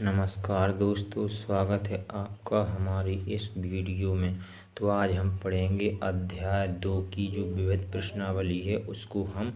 नमस्कार दोस्तों, स्वागत है आपका हमारी इस वीडियो में। तो आज हम पढ़ेंगे अध्याय 2 की जो विविध प्रश्नावली है उसको हम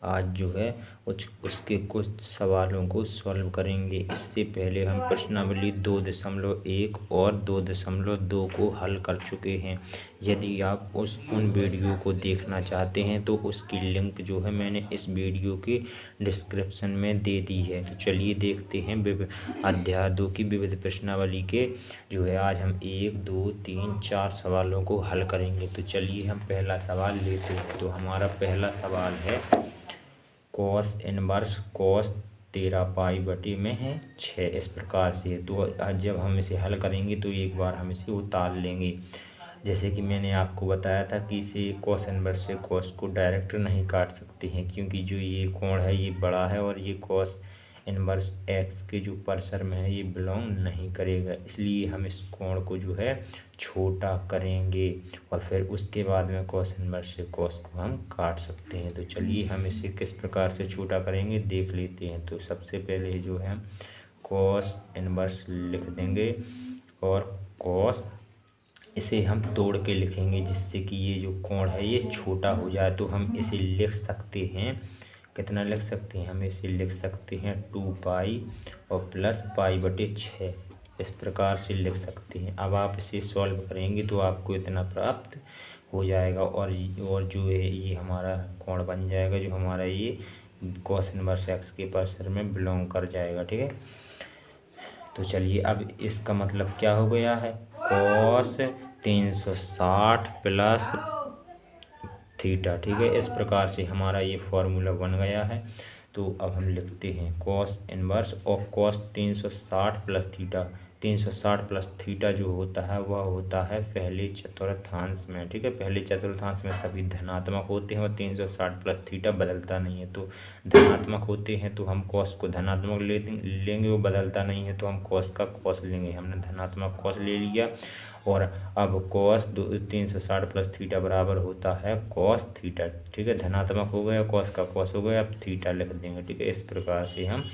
आज जो है उसके कुछ सवालों को सॉल्व करेंगे। इससे पहले हम प्रश्नावली 2.1 और 2.2 को हल कर चुके हैं। यदि आप उन वीडियो को देखना चाहते हैं तो उसकी लिंक जो है मैंने इस वीडियो के डिस्क्रिप्शन में दे दी है। तो चलिए देखते हैं अध्याय 2 की विविध प्रश्नावली के जो है आज हम 1, 2, 3, 4 सवालों को हल करेंगे। तो चलिए हम पहला सवाल लेते हैं। तो हमारा पहला सवाल है कॉस इनवर्स कॉस 13 पाई बटे में है 6 इस प्रकार से। तो जब हम इसे हल करेंगे तो एक बार हम इसे उतार लेंगे। जैसे कि मैंने आपको बताया था कि इसे कॉस इनवर्स से कॉस को डायरेक्ट नहीं काट सकते हैं, क्योंकि जो ये कोण है ये बड़ा है और ये कॉस इनवर्स एक्स के जो परसर में है ये बिलोंग नहीं करेगा। इसलिए हम इस कोण को जो है छोटा करेंगे और फिर उसके बाद में कॉस इनवर्स से कॉस को हम काट सकते हैं। तो चलिए हम इसे किस प्रकार से छोटा करेंगे देख लेते हैं। तो सबसे पहले जो है कॉस इनवर्स लिख देंगे और कॉस इसे हम तोड़ के लिखेंगे जिससे कि ये जो कोण है ये छोटा हो जाए। तो हम इसे लिख सकते हैं, कितना लिख सकते हैं, हम इसे लिख सकते हैं 2 पाई और प्लस पाई बटे 6 इस प्रकार से लिख सकते हैं। अब आप इसे सॉल्व करेंगे तो आपको इतना प्राप्त हो जाएगा और जो है ये हमारा कोण बन जाएगा जो हमारा ये कॉस इनवर्स एक्स के परसर में बिलोंग कर जाएगा। ठीक है, तो चलिए अब इसका मतलब क्या हो गया है, कॉस 360 प्लस थीटा। ठीक है, इस प्रकार से हमारा ये फॉर्मूला बन गया है। तो अब हम लिखते हैं cos inverse of cos 360 plus theta. 360 plus theta जो होता है वह होता है पहले चतुर्थांश में। ठीक है, पहले चतुर्थांश में सभी धनात्मक होते हैं और 360 प्लस थीटा बदलता नहीं है। तो धनात्मक होते हैं तो हम कॉस को धनात्मक लेंगे, वो बदलता नहीं है तो हम कॉस का कॉस लेंगे। हमने धनात्मक कॉस ले लिया और अब कॉस 360 प्लस थीटा बराबर होता है कॉस थीटा। ठीक है, धनात्मक हो गया, कॉस का कॉस हो गया, अब थीटा लिख देंगे। ठीक है, इस प्रकार से हम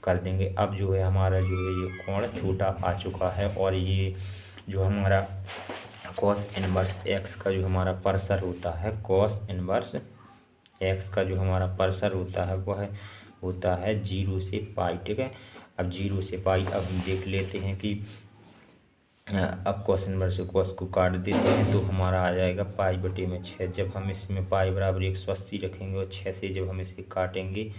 कर देंगे। अब जो है हमारा जो है ये कोण छोटा आ चुका है और ये जो हमारा कॉस इनवर्स एक्स का जो हमारा परसर होता है, कॉस इनवर्स एक्स का जो हमारा परसर होता है वह होता है 0 से पाई। ठीक है, अब 0 से पाई अब हम देख लेते हैं कि अब कॉस इनवर्स से कॉस को काट देते हैं तो हमारा आ जाएगा पाई बटे में 6। जब हम इसमें पाई बराबर 180 रखेंगे और 6 से जब हम इसे काटेंगे,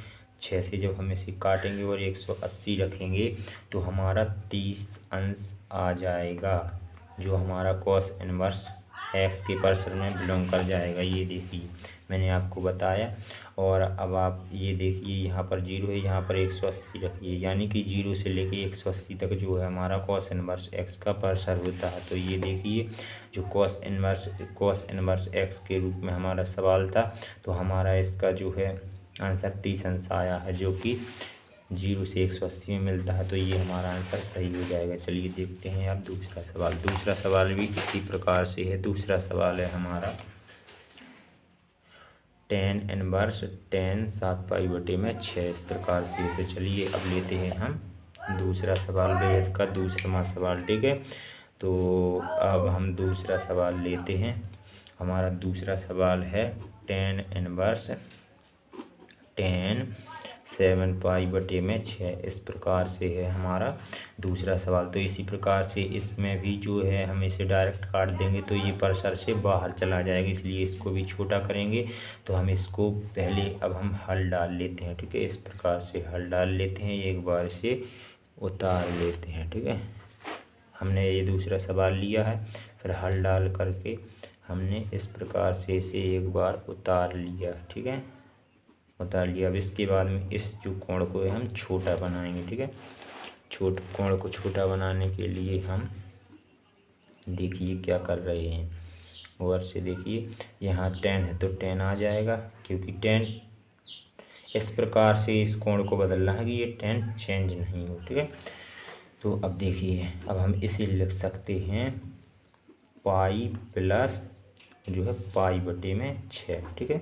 6 से जब हम इसे काटेंगे और 180 रखेंगे तो हमारा 30 अंश आ जाएगा जो हमारा कॉस इनवर्स एक्स के परसर में बिलोंग कर जाएगा। ये देखिए मैंने आपको बताया। और अब आप ये देखिए यहाँ पर 0 है, यहाँ पर 180 रखिए, यानी कि 0 से लेके 180 तक जो है हमारा कॉस इनवर्स एक्स का परसर होता है। तो ये देखिए जो कॉस इनवर्स एक्स के रूप में हमारा सवाल था तो हमारा इसका जो है आंसर 30 अंश आया है जो कि 0 से 180 में मिलता है। तो ये हमारा आंसर सही हो जाएगा। चलिए देखते हैं अब दूसरा सवाल। दूसरा सवाल भी इसी प्रकार से है। दूसरा सवाल है हमारा tan इनवर्स tan 7 पाई बटे में 6 इस प्रकार से। तो चलिए अब लेते हैं हम दूसरा सवाल, विविध का दूसरा सवाल। ठीक है, तो अब हम दूसरा सवाल लेते हैं। हमारा दूसरा सवाल है tan इनवर्स tan 7 पाई बटे में 6 इस प्रकार से है हमारा दूसरा सवाल। तो इसी प्रकार से इसमें भी जो है हम इसे डायरेक्ट काट देंगे तो ये परसर से बाहर चला जाएगा, इसलिए इसको भी छोटा करेंगे। तो हम इसको पहले अब हम हल डाल लेते हैं। ठीक है, इस प्रकार से हल डाल लेते हैं, एक बार इसे उतार लेते हैं। ठीक है, हमने ये दूसरा सवाल लिया है, फिर हल डाल करके हमने इस प्रकार से इसे एक बार उतार लिया। ठीक है, उतार लिया। अब इसके बाद में इस जो कोण को हम छोटा बनाएंगे। ठीक है, कोण को छोटा बनाने के लिए हम देखिए क्या कर रहे हैं। गौर से देखिए, यहाँ tan है तो tan आ जाएगा, क्योंकि tan इस प्रकार से इस कोण को बदलना है कि ये tan चेंज नहीं हो। ठीक है, तो अब देखिए अब हम इसे लिख सकते हैं पाई प्लस जो है पाई बटे में 6। ठीक है,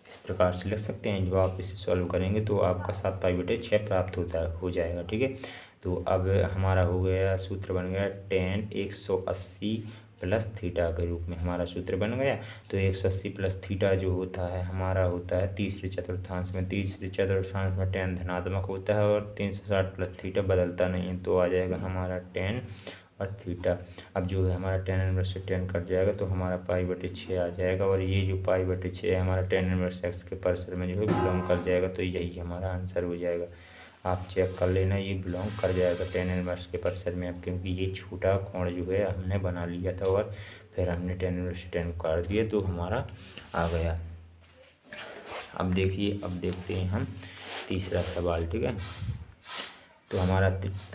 इस प्रकार से लिख सकते हैं। जब आप इसे सॉल्व करेंगे तो आपका 7 पाई बटे 6 प्राप्त हो जाएगा। ठीक है, तो अब हमारा हो गया, सूत्र बन गया tan 180 प्लस थीटा के रूप में हमारा सूत्र बन गया। तो 180 प्लस थीटा जो होता है हमारा होता है तीसरे चतुर्थांश में, तीसरे चतुर्थांश में tan धनात्मक होता है और 360 प्लस थीटा बदलता नहीं है, तो आ जाएगा हमारा tan और थीटा। अब जो है हमारा tan इनवर्स से tan कट जाएगा तो हमारा π/6 आ जाएगा, और ये जो π/6 है हमारा tan इनवर्स x के परिसर में जो है बिलोंग कर जाएगा, तो यही हमारा आंसर हो जाएगा। आप चेक कर लेना, ये बिलोंग कर जाएगा tan इनवर्स के परिसर में, अब क्योंकि ये छोटा कोण जो है हमने बना लिया था और फिर हमने tan इनवर्स tan काट दिए तो हमारा आ गया। अब देखिए, अब देखते हैं हम तीसरा सवाल, ठीक है। तो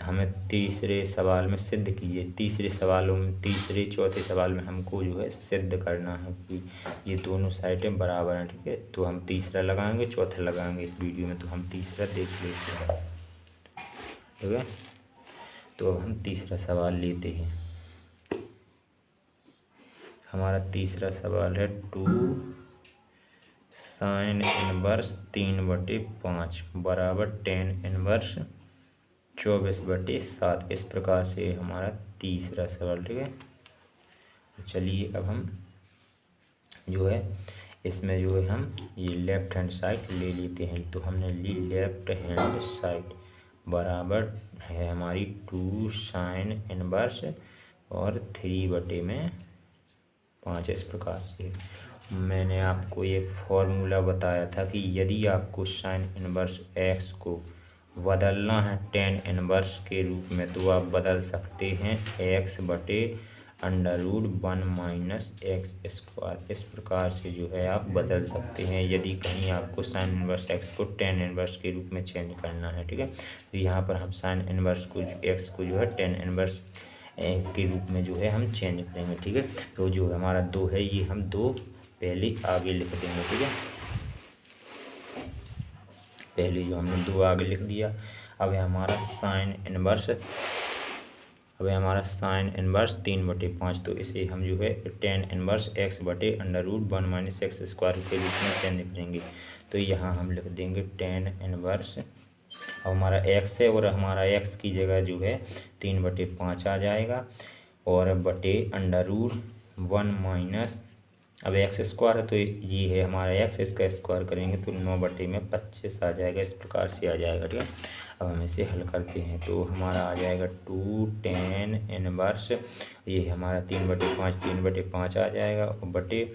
हमें तीसरे सवाल में सिद्ध कीजिए, तीसरे सवालों में, तीसरे चौथे सवाल में हमको जो है सिद्ध करना है कि ये दोनों साइडें बराबर हैं, ठीक है। तो हम तीसरा लगाएंगे, चौथा लगाएंगे इस वीडियो में, तो हम तीसरा देख लेते हैं, ठीक है। तो अब हम तीसरा सवाल लेते हैं। हमारा तीसरा सवाल है 2 sin इनवर्स 3/5 बराबर tan इनवर्स 24/7। इस प्रकार से हमारा तीसरा सवाल, ठीक है। चलिए अब हम जो है इसमें जो है हम ये लेफ्ट हैंड साइड ले लेते हैं। तो हमने ली लेफ्ट हैंड साइड बराबर है हमारी 2 sin इनवर्स और 3/5। इस प्रकार से मैंने आपको एक फॉर्मूला बताया था कि यदि आपको sin इनवर्स x को बदलना है tan इनवर्स के रूप में तो आप बदल सकते हैं x/√1 - x²। इस प्रकार से जो है आप बदल सकते हैं यदि कहीं आपको sin इनवर्स x को tan इनवर्स के रूप में चेंज करना है, ठीक है। तो यहाँ पर हम sin इनवर्स को x को जो है tan इनवर्स के रूप में जो है हम चेंज करेंगे, ठीक है। तो जो हमारा 2 है ये हम 2 पहले आगे लिख देंगे, ठीक है। पहले जो हमने 2 आगे लिख दिया। अब है हमारा sin इनवर्स, अब है हमारा sin इनवर्स 3/5। तो इसे हम जो है tan इनवर्स x/√1 - x² के रूप में चेंज करेंगे। तो यहाँ हम लिख देंगे tan इनवर्स, अब हमारा x है और हमारा x की जगह जो है 3/5 आ जाएगा और √1 - अब x² है तो ये है हमारा x, इसका स्क्वायर करेंगे तो 9/25 आ जाएगा। इस प्रकार से आ जाएगा, ठीक है। अब हम इसे हल करते हैं तो हमारा आ जाएगा 2 tan इनवर्स, ये हमारा 3/5 आ जाएगा और बटे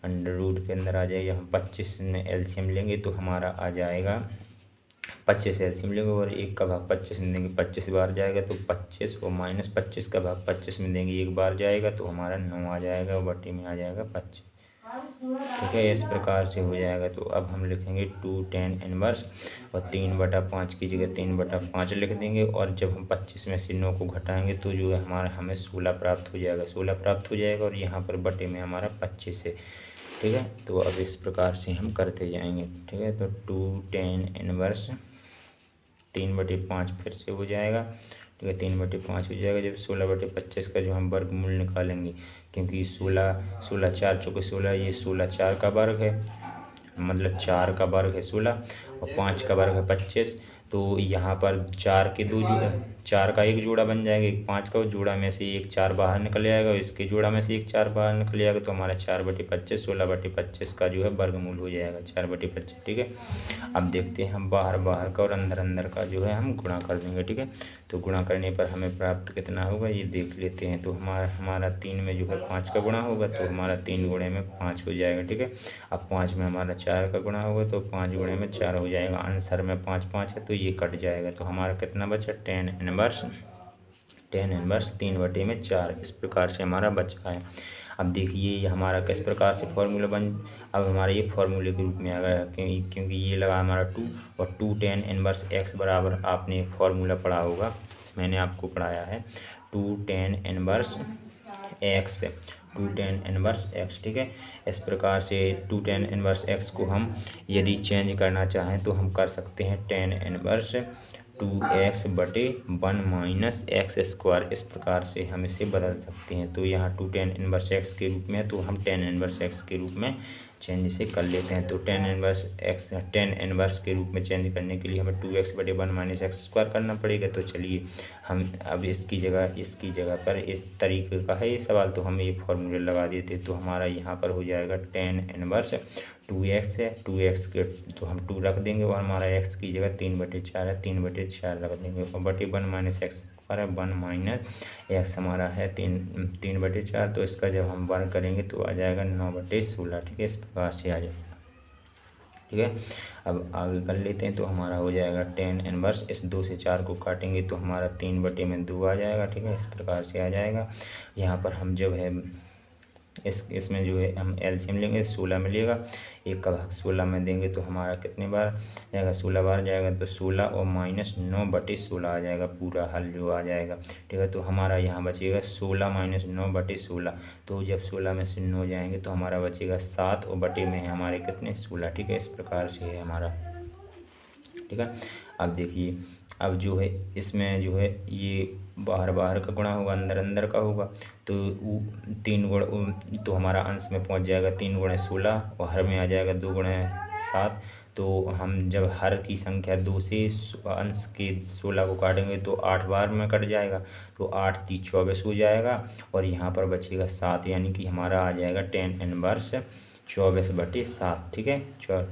√ के अंदर आ जाएगा। हम 25 में एलसीएम लेंगे तो हमारा आ जाएगा 25 एलसीएम लेंगे और 1 का भाग 25 में देंगे, 25 बार जाएगा तो 25 और -25 का भाग 25 में देंगे 1 बार जाएगा तो हमारा 9 आ जाएगा और बटे में आ जाएगा 25, ठीक है। इस प्रकार से हो जाएगा। तो अब हम लिखेंगे 2 tan इनवर्स और 3/5 की जगह 3/5 लिख देंगे और जब हम 25 में से 9 को घटाएंगे तो जो है हमारा हमें 16 प्राप्त हो जाएगा, 16 प्राप्त हो जाएगा और यहाँ पर बटे में हमारा 25 है, ठीक है। तो अब इस प्रकार से हम करते जाएंगे, ठीक है। तो 2 tan इनवर्स 3/5 फिर से हो जाएगा, ठीक है। 3/5 हो जाएगा जब 16/25 का जो हम वर्गमूल निकालेंगे, क्योंकि 16 4 चौके 16, ये 16 4 का वर्ग है, मतलब 4 का वर्ग है 16 और 5 का वर्ग है 25। तो यहाँ पर 4 के 2 जोड़ा, 4 का 1 जोड़ा बन जाएगा, 5 का जोड़ा में से 1 4 बाहर निकल जाएगा और इसके जोड़ा में से 1 4 बाहर निकल जाएगा। तो हमारा 4/25 16/25 का जो है वर्गमूल हो जाएगा 4/25, ठीक है। अब देखते हैं हम बाहर का और अंदर का जो है हम गुणा कर देंगे, ठीक है। तो गुणा करने पर हमें प्राप्त कितना होगा ये देख लेते हैं। तो हमारा 3 में जो है 5 का गुणा होगा तो हमारा 3 गुणे में 5 हो जाएगा, ठीक है। अब 5 में हमारा 4 का गुणा होगा तो 5 गुणे में 4 हो जाएगा। आंसर में 5 5 है तो ये कट जाएगा। तो हमारा कितना बचा tan इनवर्स 3/4। इस प्रकार से हमारा बचा है। अब देखिए ये हमारा किस प्रकार से फॉर्मूला अब हमारा ये फॉर्मूले के रूप में आ गया क्योंकि ये लगा हमारा 2 और 2 tan इनवर्स x बराबर, आपने एक फॉर्मूला पढ़ा होगा, मैंने आपको पढ़ाया है 2 tan इनवर्स x, ठीक है। इस प्रकार से 2 tan इनवर्स x को हम यदि चेंज करना चाहें तो हम कर सकते हैं tan इनवर्स 2x/1 - x²। इस प्रकार से हम इसे बदल सकते हैं। तो यहाँ 2 tan इनवर्स x के रूप में तो हम tan इनवर्स x के रूप में चेंज से कर लेते हैं। तो टेन इनवर्स के रूप में चेंज करने के लिए हमें 2x/1 माइनस एक्स स्क्वायर करना पड़ेगा। तो चलिए हम अब इसकी जगह पर इस तरीके का है ये सवाल, तो हम ये फॉर्मूले लगा देते। तो हमारा यहाँ पर हो जाएगा टेन इनवर्स 2x है, 2x के तो हम 2 रख देंगे और हमारा x की जगह 3/4 है, 3/4 रख देंगे और बटे 1 माइनस एक्स स्क्वायर है, 1 माइनस एक्स हमारा है 3/4। तो इसका जब हम वर्ग करेंगे तो आ जाएगा 9/16। ठीक है, इस प्रकार से आ जाएगा। ठीक है, अब आगे कर लेते हैं। तो हमारा हो जाएगा टेन इनवर्स, इस 2 से 4 को काटेंगे तो हमारा 3/2 आ जाएगा। ठीक है, इस प्रकार से आ जाएगा। यहाँ पर हम जब है इसमें जो है हम एलसीएम लेंगे, 16 मिलेगा। 1 का भाग 16 में देंगे तो हमारा कितने बार जाएगा, 16 बार जाएगा। तो 16 और माइनस 9/16 आ जाएगा, पूरा हल जो आ जाएगा। ठीक है, तो हमारा यहाँ बचेगा 16 माइनस 9/16। तो जब 16 में से 9 जाएंगे तो हमारा बचेगा 7 और बटे में है हमारे कितने 16। ठीक है, इस प्रकार से है हमारा। ठीक है, अब देखिए अब जो है इसमें जो है ये बाहर बाहर का गुणा होगा, अंदर अंदर का होगा। तो 3 गुण तो हमारा अंश में पहुंच जाएगा 3 गुणे 16 और हर में आ जाएगा 2 गुणे 7। तो हम जब हर की संख्या 2 से अंश के 16 को काटेंगे तो 8 बार में कट जाएगा। तो 8 × 3 = 24 हो जाएगा और यहाँ पर बचेगा 7, यानी कि हमारा आ जाएगा टेन इनवर्स 24/7। ठीक है,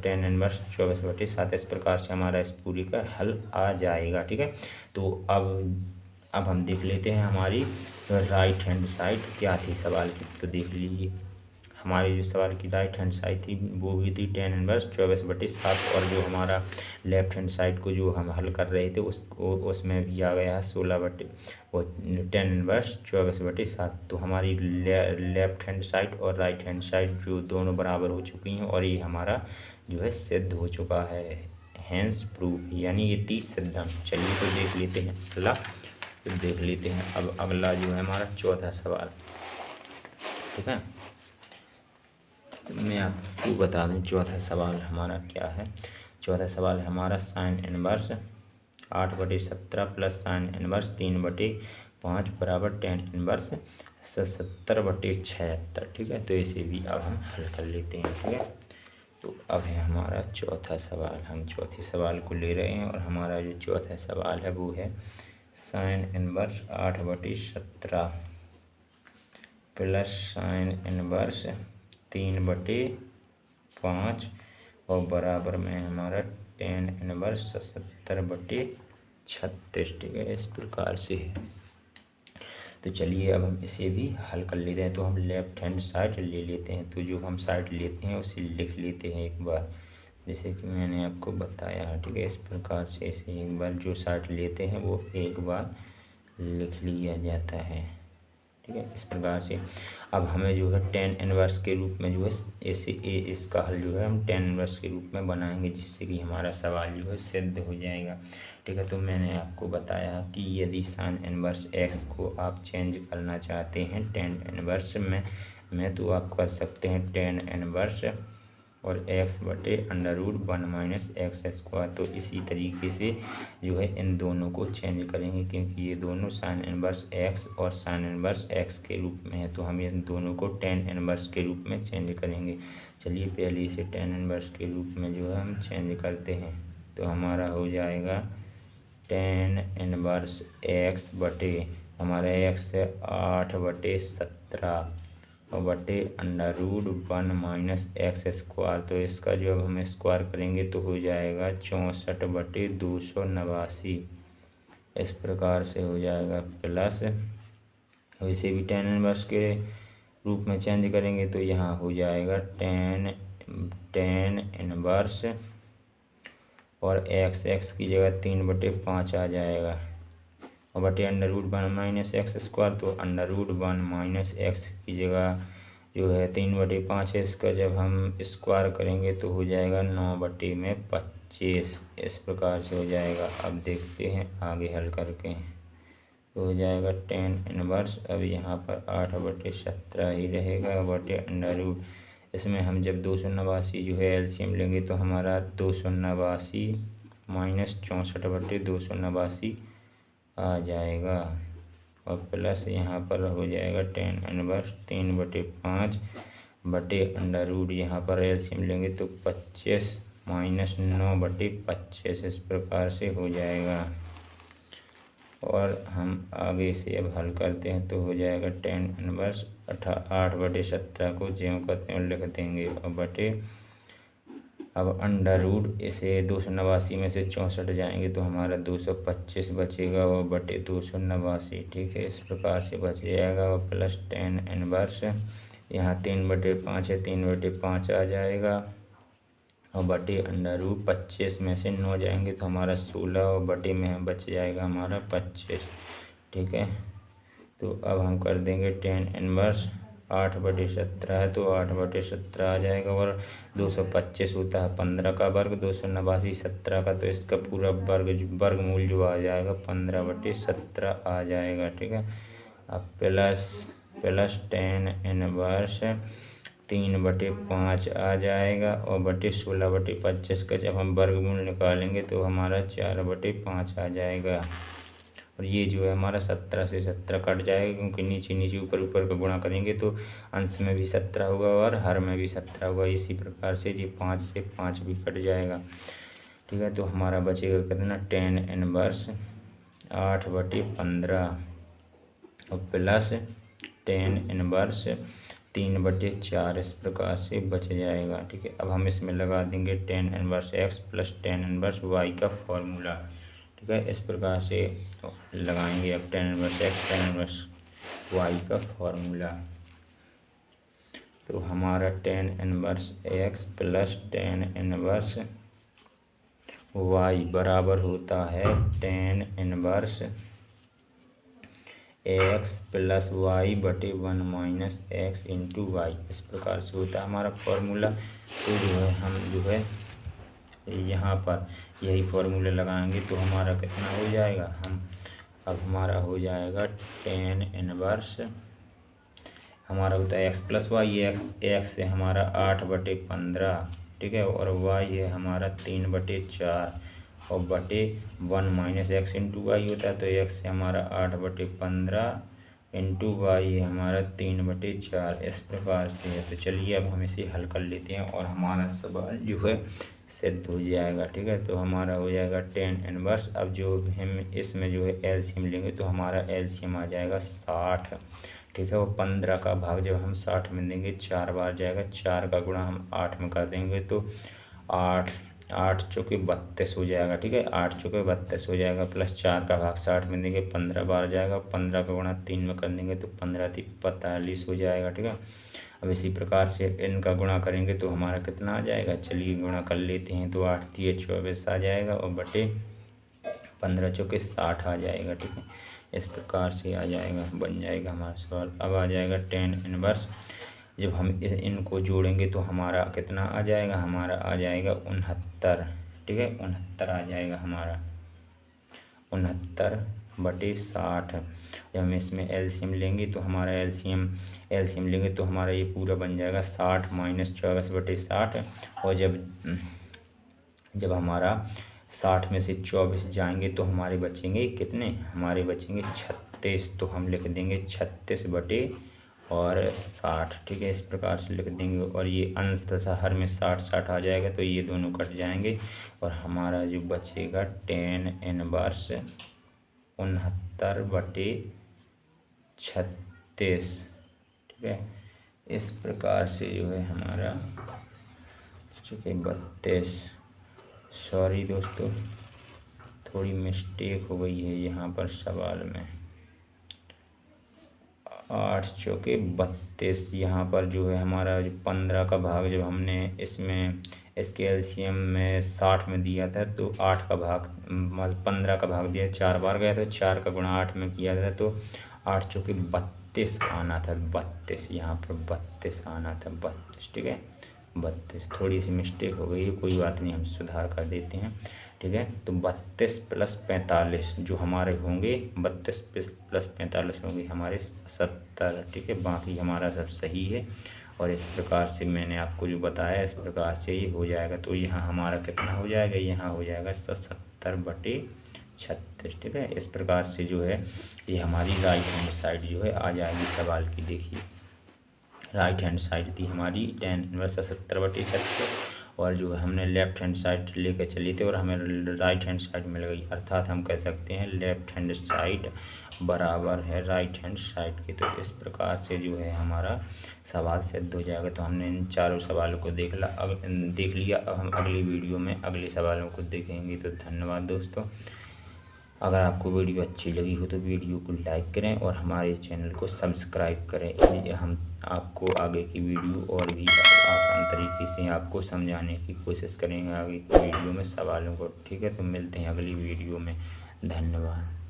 टेन इनवर्स 24/7। इस प्रकार से हमारा इस पूरी का हल आ जाएगा। ठीक है, तो अब हम देख लेते हैं हमारी राइट हैंड साइड क्या थी सवाल की। तो देख लीजिए हमारी जो सवाल की राइट हैंड साइड थी वो भी थी टेन इनवर्स 24/7 और जो हमारा लेफ्ट हैंड साइड को जो हम हल कर रहे थे उसमें भी आ गया है 10 इनवर्स 24/7। तो हमारी लेफ्ट हैंड साइड और राइट हैंड साइड जो दोनों बराबर हो चुकी हैं और ये हमारा जो है सिद्ध हो चुका है, हैंस प्रूफ, यानी ये 30 सिद्धांत। चलिए तो देख लेते हैं अगला, फिर देख लेते हैं अब अगला जो है हमारा चौथा सवाल। ठीक है, मैं आपको बता दूं चौथा सवाल हमारा क्या है। चौथा सवाल हमारा sine inverse 8/17 plus sine inverse 3/5 बराबर टेन इनवर्स 70/76। ठीक है, तो इसे भी अब हम हल कर लेते हैं। ठीक है, तो अब है हमारा चौथा सवाल, हम चौथे सवाल को ले रहे हैं और हमारा जो चौथा सवाल है वो है sine inverse 8/17 plus sine inverse 3/5 और बराबर में हमारा टेन इनवर्स 70/36। ठीक है, इस प्रकार से है। तो चलिए अब हम इसे भी हल कर लेते हैं। तो हम लेफ्ट हैंड साइड ले लेते हैं। तो जो हम साइड लेते हैं उसे लिख लेते हैं एक बार, जैसे कि मैंने आपको बताया है। ठीक है, इस प्रकार से इसे एक बार जो साइड लेते हैं वो एक बार लिख लिया जाता है। ठीक है, इस प्रकार से अब हमें जो है टेन इनवर्स के रूप में जो है इसका हल जो है हम टेन इनवर्स के रूप में बनाएंगे, जिससे कि हमारा सवाल जो है सिद्ध हो जाएगा। ठीक है, तो मैंने आपको बताया कि यदि साइन इनवर्स एक्स को आप चेंज करना चाहते हैं टेन इनवर्स में तो आप कर सकते हैं टेन इनवर्स और x/√1 माइनस एक्स स्क्वायर। तो इसी तरीके से जो है इन दोनों को चेंज करेंगे, क्योंकि ये दोनों साइन इनवर्स x और साइन इनवर्स x के रूप में है। तो हम इन दोनों को टेन इनवर्स के रूप में चेंज करेंगे। चलिए पहले इसे टेन इनवर्स के रूप में जो है हम चेंज करते हैं। तो हमारा हो जाएगा टेन इनवर्स x बटे हमारा x है 8/17 और बटे √1 माइनस एक्स स्क्वायर। तो इसका जो अब हम स्क्वायर करेंगे तो हो जाएगा 64/289। इस प्रकार से हो जाएगा प्लस, इसे भी टेन इनवर्स के रूप में चेंज करेंगे तो यहाँ हो जाएगा टेन इनवर्स और x की जगह 3/5 आ जाएगा और बटे √1 माइनस एक्स स्क्वायर। तो √1 माइनस एक्स की जगह जो है 3/5 है, इसका जब हम स्क्वायर करेंगे तो हो जाएगा 9/25। इस प्रकार से हो जाएगा। अब देखते हैं आगे हल करके, तो हो जाएगा टेन इनवर्स, अब यहाँ पर 8/17 ही रहेगा बटे √ इसमें हम जब 289 जो है एलसीएम लेंगे तो हमारा 289 माइनस 64/289 आ जाएगा और प्लस यहाँ पर हो जाएगा टेन इनवर्स 3/5 बटे अंडर रूट, यहाँ पर एलसीएम लेंगे तो 25 माइनस 9 बटे 25 इस प्रकार से हो जाएगा। और हम आगे से अब हल करते हैं तो हो जाएगा टेन इनवर्स 8 बटे 17 को ज्यों का त्यों लिख देंगे और बटे अब अंडर रूट, इसे 289 में से 64 जाएंगे तो हमारा 225 बचेगा और बटे 289, ठीक है, इस प्रकार से बच जाएगा। और प्लस टेन इनवर्स, यहाँ 3/5 है, 3/5 आ जाएगा और बटे अंडर रूट 25 में से 9 जाएंगे तो हमारा 16 और बटे में बच जाएगा हमारा 25, ठीक है। तो अब हम कर देंगे टेन इनवर्स 8/17 है तो 8/17 आ जाएगा और 225 होता है 15 का वर्ग, 289 17 का, तो इसका पूरा वर्गमूल जो आ जाएगा 15/17 आ जाएगा, ठीक है। अब प्लस टेन इनवर्स 3/5 आ जाएगा और बटे 16/25 का जब हम वर्गमूल निकालेंगे तो हमारा 4/5 आ जाएगा। और ये जो है हमारा 17 से 17 कट जाएगा, क्योंकि नीचे नीचे ऊपर ऊपर का गुणा करेंगे तो अंश में भी 17 होगा और हर में भी 17 होगा। इसी प्रकार से ये 5 से 5 भी कट जाएगा, ठीक है। तो हमारा बचेगा कितना, टेन इनवर्स 8/15 और प्लस टेन इनवर्स 3/4 इस प्रकार से बच जाएगा, ठीक है। अब हम इसमें लगा देंगे tan inverse x plus tan inverse y का फॉर्मूला, ठीक है। इस प्रकार से लगाएंगे अब tan inverse x tan inverse y का फॉर्मूला। तो हमारा tan inverse x plus tan inverse y बराबर होता है tan inverse x plus y बटे 1 माइनस एक्स इंटू वाई, इस प्रकार से होता है हमारा फॉर्मूला। तो जो है हम जो है यहाँ पर यही फॉर्मूला लगाएंगे तो हमारा कितना हो जाएगा, अब हमारा हो जाएगा टेन इनवर्स, हमारा होता है एक्स प्लस वाई, एक्स से हमारा 8/15, ठीक है, और वाई है हमारा 3/4 और बटे 1 माइनस एक्स इंटू वाई होता है, तो एक्स से हमारा 8/15 इंटू वाई है हमारा 3/4 इस प्रकार से है। तो चलिए अब हम इसे हल कर लेते हैं और हमारा सवाल जो है सिद्ध हो जाएगा, ठीक है। तो हमारा हो जाएगा टेन इनवर्स, अब जो हम इसमें जो है एलसीएम लेंगे तो हमारा एलसीएम आ जाएगा 60, ठीक है। वो 15 का भाग जब हम 60 में देंगे 4 बार जाएगा, 4 का गुणा हम 8 में कर देंगे तो 8 चौके 32 हो जाएगा, ठीक है, 8 चौके 32 हो जाएगा। प्लस 4 का भाग 60 में देंगे 15 बार जाएगा, 15 का गुणा 3 में कर देंगे तो 15×3 = 45 हो जाएगा, ठीक है। अब इसी प्रकार से इनका गुणा करेंगे तो हमारा कितना आ जाएगा, चलिए गुणा कर लेते हैं। तो 8×3 = 24 आ जाएगा और बटे 15 चौके 60 आ जाएगा, ठीक है। इस प्रकार से आ जाएगा, बन जाएगा हमारा सवाल। अब आ जाएगा टेन इनवर्स, जब हम इनको जोड़ेंगे तो हमारा कितना आ जाएगा, हमारा आ जाएगा 69, ठीक है, 69 आ जाएगा हमारा 69/60। जब हम इसमें एलसीएम लेंगे तो हमारा एलसीएम लेंगे तो हमारा ये पूरा बन जाएगा 60 माइनस 24/60। और जब हमारा 60 में से 24 जाएंगे तो हमारे बचेंगे कितने, हमारे बचेंगे 36, तो हम लिख देंगे 36/60, ठीक है, इस प्रकार से लिख देंगे। और ये अंश तथा हर में 60 आ जाएगा तो ये दोनों कट जाएंगे और हमारा जो बचेगा टेन इनवर्स 69/36, ठीक है। इस प्रकार से जो है हमारा चूँकि 32, सॉरी दोस्तों थोड़ी मिस्टेक हो गई है यहाँ पर सवाल में, 8 चौके 32, यहाँ पर जो है हमारा जो 15 का भाग जब हमने इसके एलसीएम में 60 में दिया था तो 8 का भाग 15 का भाग दिया, 4 बार गया था, 4 का गुणा 8 में किया था तो 8 चौके 32 आना था, 32 यहाँ पर 32 आना था, 32, ठीक है, 32, थोड़ी सी मिस्टेक हो गई है, कोई बात नहीं, हम सुधार कर देते हैं, ठीक है। तो 32 + 45 जो हमारे होंगे, 32 + 45 होंगे हमारे 70, ठीक है, बाकी हमारा सब सही है। और इस प्रकार से मैंने आपको जो बताया इस प्रकार से ये हो जाएगा। तो यहाँ हमारा कितना हो जाएगा, यहाँ हो जाएगा 70/36, ठीक है। इस प्रकार से जो है ये हमारी राइट हैंड साइड जो है आ जाएगी सवाल की। देखिए राइट हैंड साइड थी हमारी tan इनवर्स 70/76 और जो है हमने लेफ्ट हैंड साइड लेकर चली थी और हमें राइट हैंड साइड मिल गई। अर्थात हम कह सकते हैं लेफ्ट हैंड साइड बराबर है राइट हैंड साइड के। तो इस प्रकार से जो है हमारा सवाल सिद्ध हो जाएगा। तो हमने इन चारों सवालों को देख लिया। अब हम अगली वीडियो में अगले सवालों को देखेंगे। तो धन्यवाद दोस्तों। अगर आपको वीडियो अच्छी लगी हो तो वीडियो को लाइक करें और हमारे चैनल को सब्सक्राइब करें। हम आपको आगे की वीडियो और भी आसान तरीके से आपको समझाने की कोशिश करेंगे आगे की वीडियो में सवालों को। ठीक है, तो मिलते हैं अगली वीडियो में। धन्यवाद।